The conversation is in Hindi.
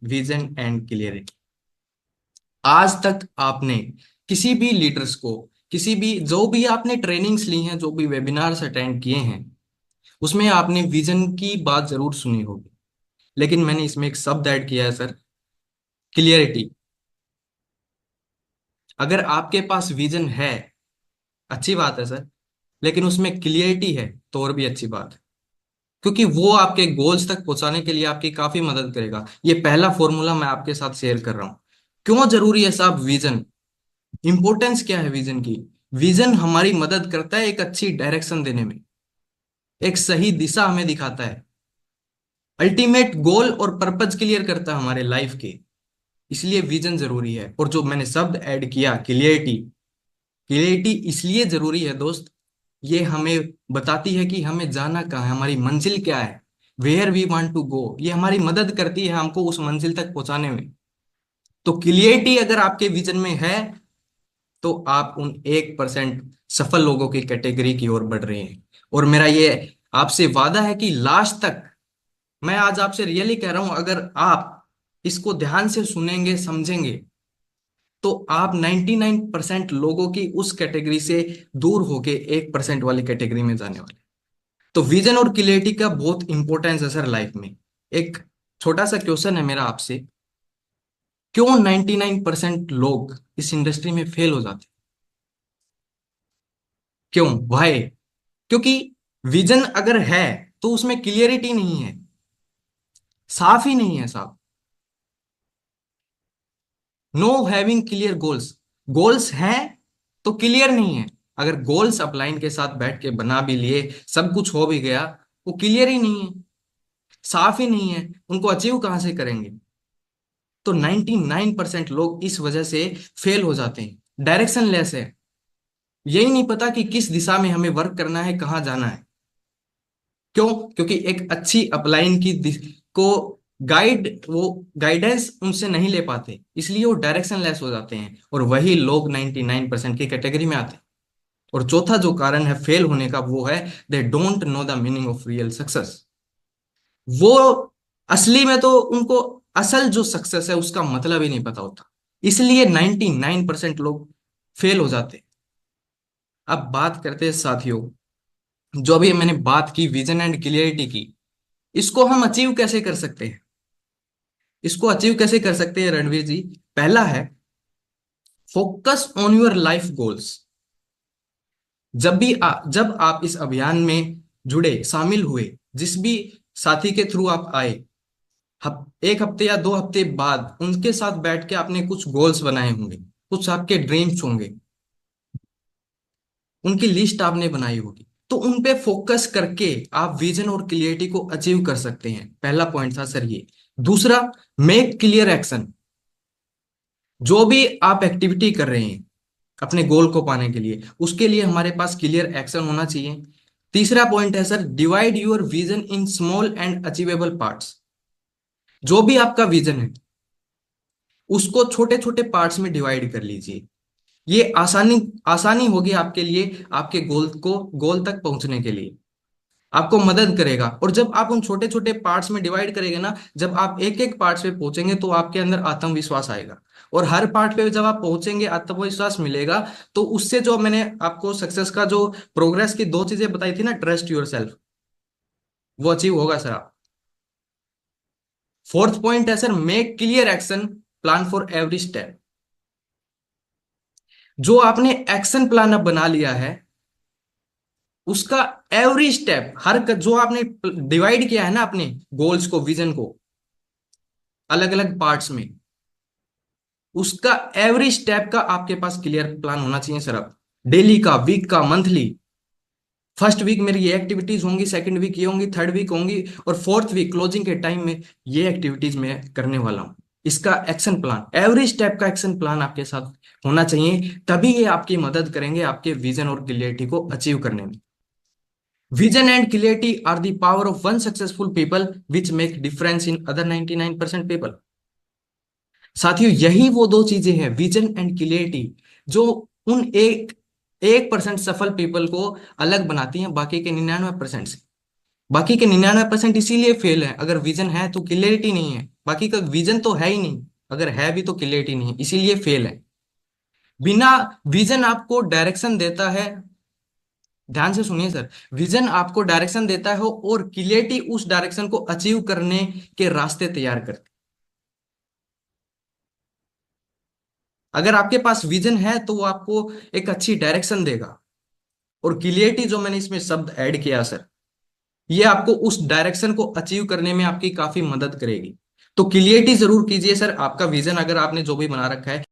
Vision and clarity. आज तक आपने किसी भी लीडर्स को, किसी भी जो भी आपने ट्रेनिंग्स ली हैं, जो भी वेबिनार्स अटेंड किए हैं, उसमें आपने विजन की बात जरूर सुनी होगी। लेकिन मैंने इसमें एक शब्द ऐड किया है सर, क्लियरिटी। अगर आपके पास विजन है, अच्छी बात है सर, लेकिन उसमें क्लियरिटी है तो और भी अच्छी बात है, क्योंकि वो आपके गोल्स तक पहुंचाने के लिए आपकी काफी मदद करेगा। ये पहला फॉर्मूला मैं आपके साथ शेयर कर रहा हूं। क्यों जरूरी है साहब विजन? इंपॉर्टेंस क्या है विजन की? विजन हमारी मदद करता है एक अच्छी डायरेक्शन देने में, एक सही दिशा हमें दिखाता है, अल्टीमेट गोल और पर्पज क्लियर करता है हमारे लाइफ के। इसलिए विजन जरूरी है। और जो मैंने शब्द ऐड किया क्लियरिटी, क्लियरिटी इसलिए जरूरी है दोस्त, ये हमें बताती है कि हमें जाना कहाँ है, हमारी मंजिल क्या है, where we want to go. ये हमारी मदद करती है हमको उस मंजिल तक पहुंचाने में। तो क्लियरिटी अगर आपके विजन में है, तो आप उन 1% सफल लोगों की कैटेगरी की ओर बढ़ रहे हैं। और मेरा ये आपसे वादा है कि लास्ट तक, मैं आज आपसे रियली कह रहा हूं, अगर आप इसको ध्यान से सुनेंगे समझेंगे, तो आप 99% लोगों की उस कैटेगरी से दूर होके 1% वाली कैटेगरी में जाने वाले। तो विजन और क्लियरिटी का बहुत इंपॉर्टेंस है सर लाइफ में। एक छोटा सा क्वेश्चन है मेरा आपसे, क्यों 99% लोग इस इंडस्ट्री में फेल हो जाते हैं? क्यों, वाई? क्योंकि विजन अगर है तो उसमें क्लियरिटी नहीं है, साफ ही नहीं है साहब। Know having clear goals, goals हैं तो क्लियर नहीं है। अगर गोल्स अपलाइन के साथ बैठ के बना भी लिए, सब कुछ हो भी गया, वो क्लियर ही नहीं है, साफ ही नहीं है, उनको अचीव कहां से करेंगे? तो 99% लोग इस वजह से फेल हो जाते हैं, डायरेक्शन लेस है, यही नहीं पता कि किस दिशा में हमें वर्क करना है, कहाँ जाना है। क्यों? क्योंकि एक अच्छी अपलाइन की को वो गाइडेंस उनसे नहीं ले पाते, इसलिए वो डायरेक्शन लेस हो जाते हैं, और वही लोग 99% की कैटेगरी में आते हैं। और चौथा जो कारण है फेल होने का, वो है they don't know the meaning of real success. वो असली में तो उनको असल जो सक्सेस है उसका मतलब ही नहीं पता होता, इसलिए 99% लोग फेल हो जाते हैं। अब बात करते हैं साथियों, जो अभी मैंने बात की विजन एंड क्लियरिटी की, इसको हम अचीव कैसे कर सकते हैं? इसको अचीव कैसे कर सकते हैं रणवीर जी? पहला है focus on your life goals. जब आप इस अभियान में जुड़े, शामिल हुए, जिस भी साथी के थ्रू आप आए, एक हफ्ते या 2 हफ्ते बाद उनके साथ बैठ के आपने कुछ गोल्स बनाए होंगे, कुछ आपके ड्रीम्स होंगे, उनकी लिस्ट आपने बनाई होगी। तो उन पे फोकस करके आप विजन और क्लियरिटी को अचीव कर सकते हैं। पहला पॉइंट था सर ये। दूसरा, मेक क्लियर एक्शन। जो भी आप एक्टिविटी कर रहे हैं अपने गोल को पाने के लिए, उसके लिए हमारे पास क्लियर एक्शन होना चाहिए। तीसरा पॉइंट है sir, divide your vision in small and achievable parts. जो भी आपका विजन है उसको छोटे छोटे पार्ट्स में डिवाइड कर लीजिए। ये आसानी आसानी होगी आपके लिए, आपके गोल तक पहुंचने के लिए आपको मदद करेगा। और जब आप उन छोटे छोटे पार्ट्स में डिवाइड करेंगे ना, जब आप एक एक पार्ट्स पे पहुंचेंगे तो आपके अंदर आत्मविश्वास आएगा। और हर पार्ट पे जब आप पहुंचेंगे, आत्मविश्वास मिलेगा, तो उससे जो मैंने आपको सक्सेस का जो प्रोग्रेस की 2 चीजें बताई थी ना, ट्रस्ट योर सेल्फ, वो अचीव होगा सर आप। फोर्थ पॉइंट है sir, make clear action plan for every step. जो आपने एक्शन प्लान अब बना लिया है, उसका एवरी स्टेप, जो आपने डिवाइड किया है ना अपने गोल्स को, विजन को अलग अलग पार्ट्स में, उसका एवरी स्टेप का आपके पास क्लियर प्लान होना चाहिए सर। अब डेली का, वीक का, मंथली, फर्स्ट वीक मेरी ये एक्टिविटीज होंगी, सेकंड वीक ये होंगी, थर्ड वीक होंगी, और फोर्थ वीक क्लोजिंग के टाइम में ये एक्टिविटीज मैं करने वाला हूं। इसका एक्शन प्लान, एवरी स्टेप का एक्शन प्लान आपके साथ होना चाहिए, तभी ये आपकी मदद करेंगे आपके विजन और क्लियरिटी को अचीव करने में। Vision and clarity are the power of one successful people which make difference in other 99% people. साथियों, यही वो 2 चीजें हैं, विजन एंड क्लियरिटी, जो उन 1% सफल पीपल को अलग बनाती हैं बाकी के 99% से। बाकी के 99% इसीलिए फेल है। अगर विजन है तो क्लियरिटी नहीं है, बाकी का विजन तो है ही नहीं, अगर है भी तो क्लियरिटी नहीं है, इसीलिए फेल है। बिना विजन आपको डायरेक्शन देता है, ध्यान से सुनिए सर, विजन आपको डायरेक्शन देता है और क्लियरिटी उस डायरेक्शन को अचीव करने के रास्ते तैयार करती। अगर आपके पास विजन है तो वो आपको एक अच्छी डायरेक्शन देगा, और क्लियरिटी जो मैंने इसमें शब्द ऐड किया सर, ये आपको उस डायरेक्शन को अचीव करने में आपकी काफी मदद करेगी। तो क्लियरिटी जरूर कीजिए सर, आपका विजन अगर आपने जो भी बना रखा है